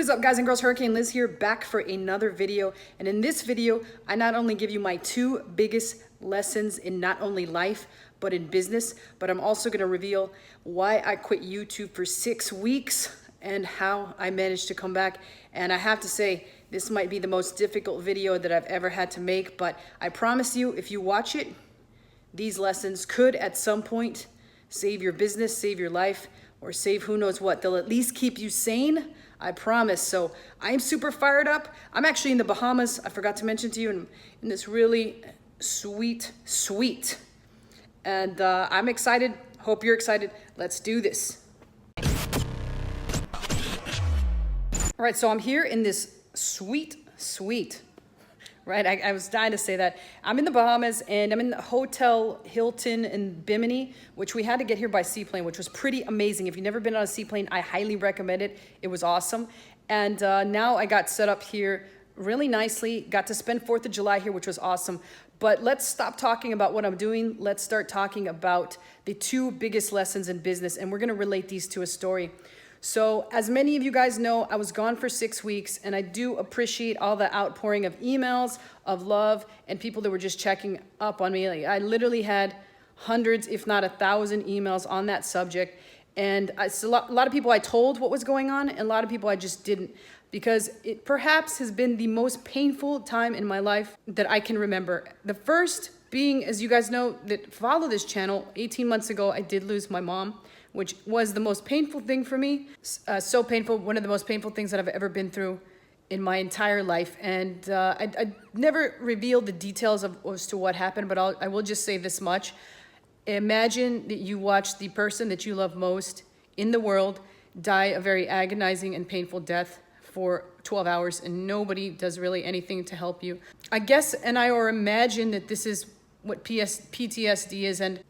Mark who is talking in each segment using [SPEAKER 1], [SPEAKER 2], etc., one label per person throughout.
[SPEAKER 1] What is up, guys and girls? Hurricane Liz here, back for another video. And in this video, I not only give you my 2 biggest lessons in not only life, but in business, but I'm also gonna reveal why I quit YouTube for 6 weeks and how I managed to come back. And I have to say, this might be the most difficult video that I've ever had to make, but I promise you, if you watch it, these lessons could at some point save your business, save your life, or save who knows what. They'll at least keep you sane, I promise. So I'm super fired up. I'm actually in the Bahamas. I forgot to mention to you in this really sweet suite. And I'm excited. Hope you're excited. Let's do this. All right, so I'm here in this suite. Right, I was dying to say that. I'm in the Bahamas and I'm in the Hotel Hilton in Bimini, which we had to get here by seaplane, which was pretty amazing. If you've never been on a seaplane, I highly recommend it. It was awesome. And now I got set up here really nicely. Got to spend 4th of July here, which was awesome. But let's stop talking about what I'm doing. Let's start talking about the 2 biggest lessons in business. And we're gonna relate these to a story. So as many of you guys know, I was gone for 6 weeks, and I do appreciate all the outpouring of emails, of love, and people that were just checking up on me. Like, I literally had hundreds, if not 1,000 emails on that subject. And a lot of people I told what was going on, and a lot of people I just didn't, because it perhaps has been the most painful time in my life that I can remember. The first being, as you guys know that follow this channel, 18 months ago, I did lose my mom, which was the most painful thing for me. So painful, one of the most painful things that I've ever been through in my entire life. And I never revealed the details as to what happened, but I will just say this much. Imagine that you watch the person that you love most in the world die a very agonizing and painful death for 12 hours and nobody does really anything to help you. I guess, or imagine that this is what PTSD is, and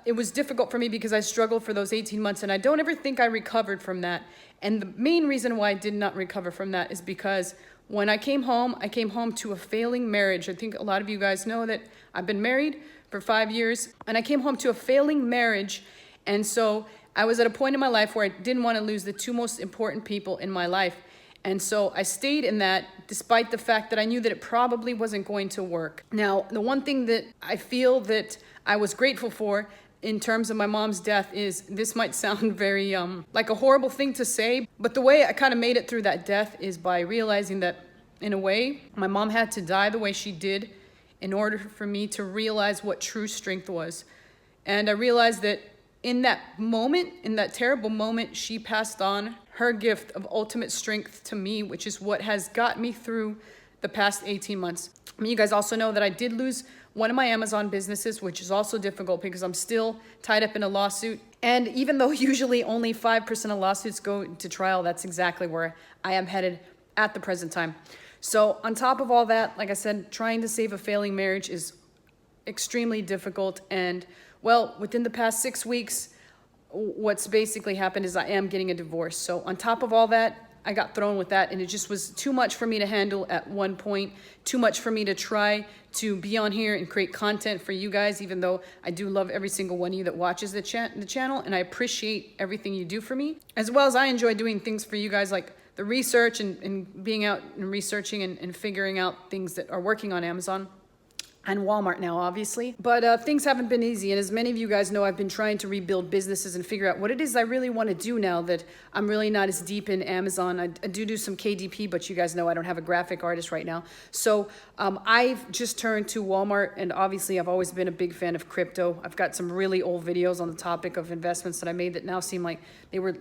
[SPEAKER 1] it was difficult for me because I struggled for those 18 months, and I don't ever think I recovered from that. And the main reason why I did not recover from that is because when I came home to a failing marriage. I think a lot of you guys know that I've been married for 5 years, and I came home to a failing marriage, and so I was at a point in my life where I didn't want to lose the 2 most important people in my life. And so I stayed in that despite the fact that I knew that it probably wasn't going to work. Now, the one thing that I feel that I was grateful for in terms of my mom's death is, this might sound very like a horrible thing to say, but the way I kind of made it through that death is by realizing that, in a way, my mom had to die the way she did in order for me to realize what true strength was. And I realized that in that moment, in that terrible moment, she passed on her gift of ultimate strength to me, which is what has got me through the past 18 months. I mean, you guys also know that I did lose one of my Amazon businesses, which is also difficult because I'm still tied up in a lawsuit. And even though usually only 5% of lawsuits go to trial, that's exactly where I am headed at the present time. So on top of all that, like I said, trying to save a failing marriage is extremely difficult. And well, within the past 6 weeks, what's basically happened is I am getting a divorce. So on top of all that, I got thrown with that, and it just was too much for me to handle at one point, too much for me to try to be on here and create content for you guys, even though I do love every single one of you that watches the channel, and I appreciate everything you do for me, as well as I enjoy doing things for you guys like the research and being out and researching and figuring out things that are working on Amazon. And Walmart now, obviously. But things haven't been easy. And as many of you guys know, I've been trying to rebuild businesses and figure out what it is I really want to do now that I'm really not as deep in Amazon. I do some KDP, but you guys know I don't have a graphic artist right now. So I've just turned to Walmart, and obviously I've always been a big fan of crypto. I've got some really old videos on the topic of investments that I made that now seem like they were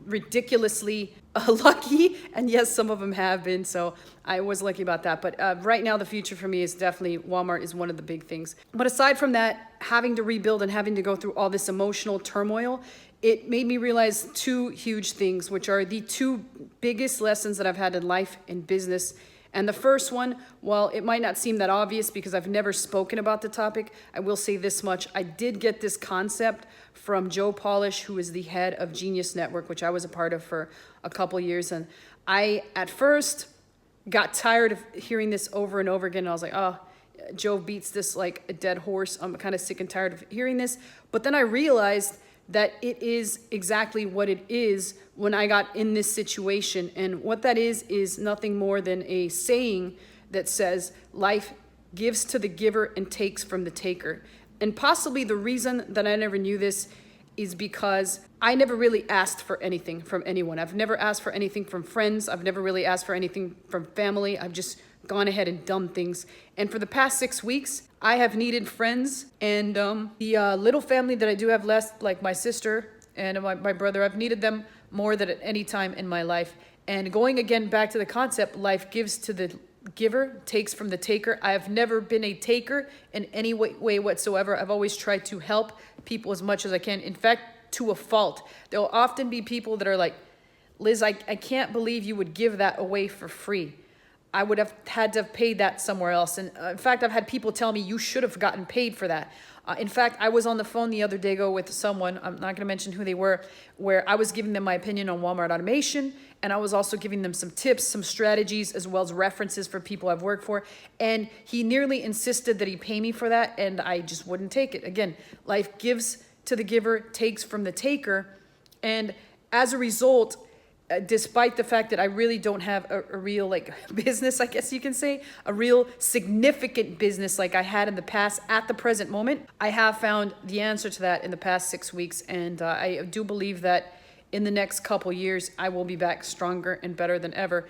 [SPEAKER 1] ridiculously lucky, and yes, some of them have been, so I was lucky about that. But right now the future for me is definitely Walmart is one of the big things. But aside from that, having to rebuild and having to go through all this emotional turmoil, it made me realize 2 huge things, which are the 2 biggest lessons that I've had in life and business. And the first one, while it might not seem that obvious because I've never spoken about the topic, I will say this much. I did get this concept from Joe Polish, who is the head of Genius Network, which I was a part of for a couple years. And I, at first, got tired of hearing this over and over again. And I was like, oh, Joe beats this like a dead horse. I'm kind of sick and tired of hearing this. But then I realized that it is exactly what it is when I got in this situation. And what that is nothing more than a saying that says, life gives to the giver and takes from the taker. And possibly the reason that I never knew this is because I never really asked for anything from anyone. I've never asked for anything from friends. I've never really asked for anything from family. I've just gone ahead and done things. And for the past 6 weeks, I have needed friends, and the little family that I do have left, like my sister and my brother, I've needed them more than at any time in my life. And going again back to the concept, life gives to the giver, takes from the taker. I have never been a taker in any way whatsoever. I've always tried to help people as much as I can. In fact, to a fault. There'll often be people that are like, Liz, I can't believe you would give that away for free. I would have had to have paid that somewhere else. And in fact, I've had people tell me you should have gotten paid for that. In fact, I was on the phone the other day ago with someone, I'm not going to mention who they were, where I was giving them my opinion on Walmart automation. And I was also giving them some tips, some strategies, as well as references for people I've worked for. And he nearly insisted that he pay me for that. And I just wouldn't take it. Again, life gives to the giver, takes from the taker. And as a result, despite the fact that I really don't have a real like business, I guess you can say, a real significant business like I had in the past at the present moment, I have found the answer to that in the past 6 weeks. And I do believe that in the next couple years, I will be back stronger and better than ever.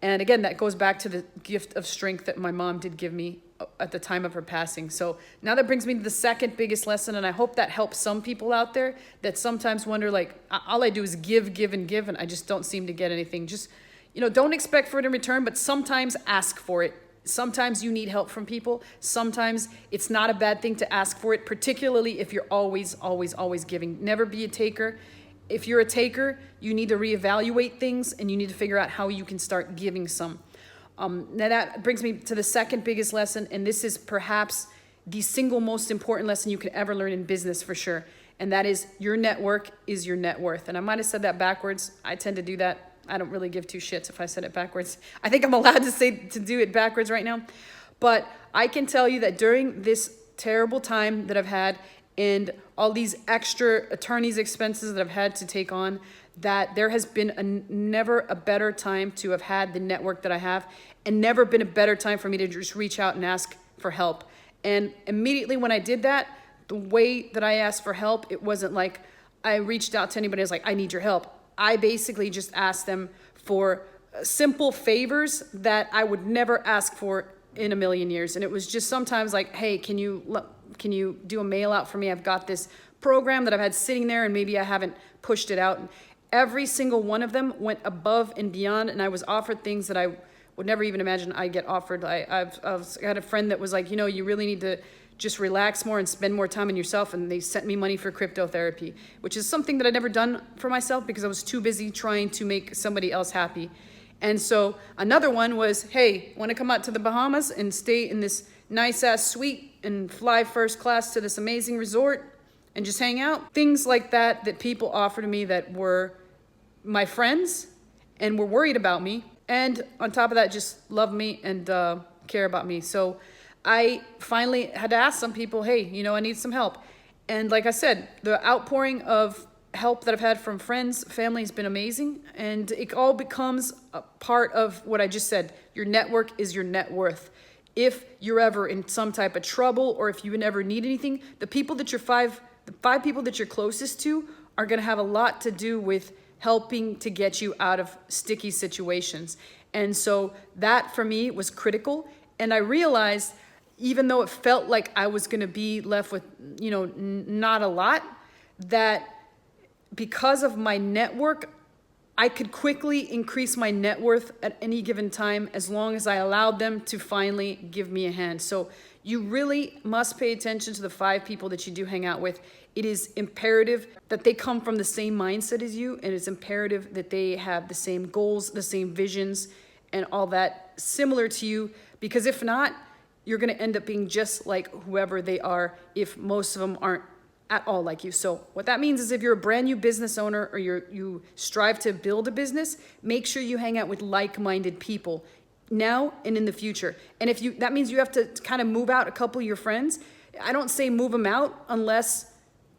[SPEAKER 1] And again, that goes back to the gift of strength that my mom did give me at the time of her passing. So now that brings me to the second biggest lesson, and I hope that helps some people out there that sometimes wonder, like, all I do is give, and I just don't seem to get anything. Just, don't expect for it in return, but sometimes ask for it. Sometimes you need help from people. Sometimes it's not a bad thing to ask for it, particularly if you're always giving. Never be a taker. If you're a taker, you need to reevaluate things, and you need to figure out how you can start giving some. Now that brings me to the second biggest lesson, and this is perhaps the single most important lesson you can ever learn in business for sure, and that is your network is your net worth. And I might have said that backwards. I tend to do that. I don't really give two shits if I said it backwards. I think I'm allowed to do it backwards right now. But I can tell you that during this terrible time that I've had and all these extra attorney's expenses that I've had to take on, that there has been never a better time to have had the network that I have, and never been a better time for me to just reach out and ask for help. And immediately when I did that, the way that I asked for help, it wasn't like I reached out to anybody. I was like, I need your help. I basically just asked them for simple favors that I would never ask for in a million years. And it was just sometimes like, hey, can you do a mail out for me? I've got this program that I've had sitting there and maybe I haven't pushed it out. And every single one of them went above and beyond, and I was offered things that I would never even imagine I'd get offered. I had a friend that was like, you really need to just relax more and spend more time on yourself, and they sent me money for cryptotherapy, which is something that I'd never done for myself because I was too busy trying to make somebody else happy. And so another one was, hey, want to come out to the Bahamas and stay in this nice ass suite and fly first class to this amazing resort and just hang out? Things like that people offered to me that were my friends and were worried about me, and on top of that just love me and care about me. So I finally had to ask some people, hey, I need some help. And like I said, the outpouring of help that I've had from friends, family has been amazing, and it all becomes a part of what I just said. Your network is your net worth. If you're ever in some type of trouble, or if you never need anything, the five people that you're closest to are going to have a lot to do with helping to get you out of sticky situations. And so that for me was critical. And I realized, even though it felt like I was going to be left with, not a lot, that because of my network, I could quickly increase my net worth at any given time as long as I allowed them to finally give me a hand. So you really must pay attention to the 5 people that you do hang out with. It is imperative that they come from the same mindset as you, and it's imperative that they have the same goals, the same visions, and all that similar to you, because if not, you're going to end up being just like whoever they are if most of them aren't at all like you. So what that means is if you're a brand new business owner or you strive to build a business, make sure you hang out with like-minded people now and in the future. And that means you have to kind of move out a couple of your friends. I don't say move them out unless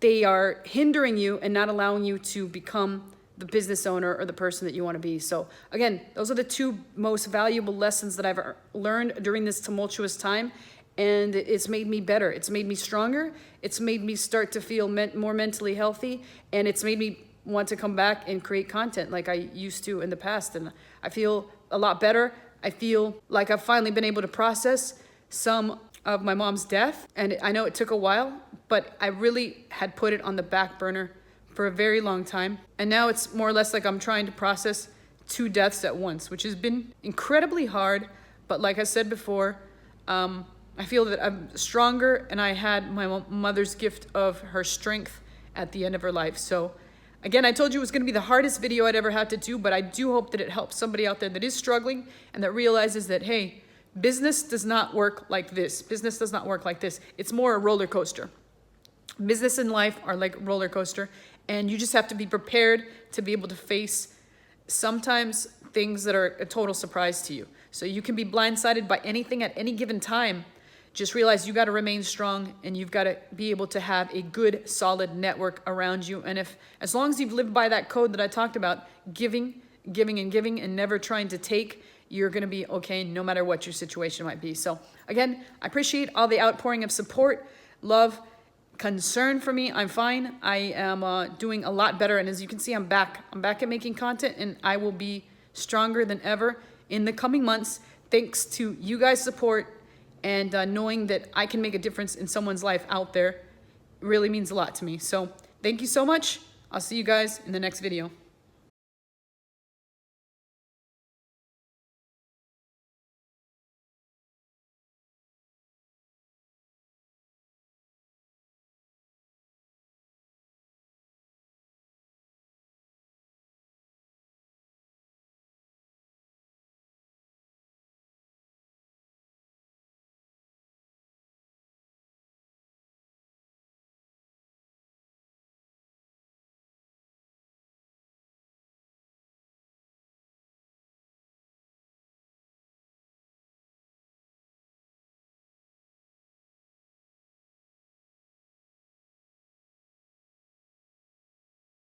[SPEAKER 1] they are hindering you and not allowing you to become the business owner or the person that you want to be. So again, those are the two most valuable lessons that I've learned during this tumultuous time. And it's made me better. It's made me stronger. It's made me start to feel more mentally healthy. And it's made me want to come back and create content like I used to in the past. And I feel a lot better. I feel like I've finally been able to process some of my mom's death. And I know it took a while, but I really had put it on the back burner for a very long time. And now it's more or less like I'm trying to process 2 deaths at once, which has been incredibly hard. But like I said before, I feel that I'm stronger, and I had my mother's gift of her strength at the end of her life. So again, I told you it was going to be the hardest video I'd ever had to do, but I do hope that it helps somebody out there that is struggling and that realizes that, hey, business does not work like this. Business does not work like this. It's more a roller coaster. Business and life are like a roller coaster, and you just have to be prepared to be able to face sometimes things that are a total surprise to you. So you can be blindsided by anything at any given time. Just realize you got to remain strong, and you've got to be able to have a good, solid network around you. And as long as you've lived by that code that I talked about, giving, and never trying to take, you're going to be okay no matter what your situation might be. So again, I appreciate all the outpouring of support, love, concern for me. I'm fine. I am doing a lot better. And as you can see, I'm back. I'm back at making content, and I will be stronger than ever in the coming months, thanks to you guys' support. And knowing that I can make a difference in someone's life out there really means a lot to me. So thank you so much. I'll see you guys in the next video.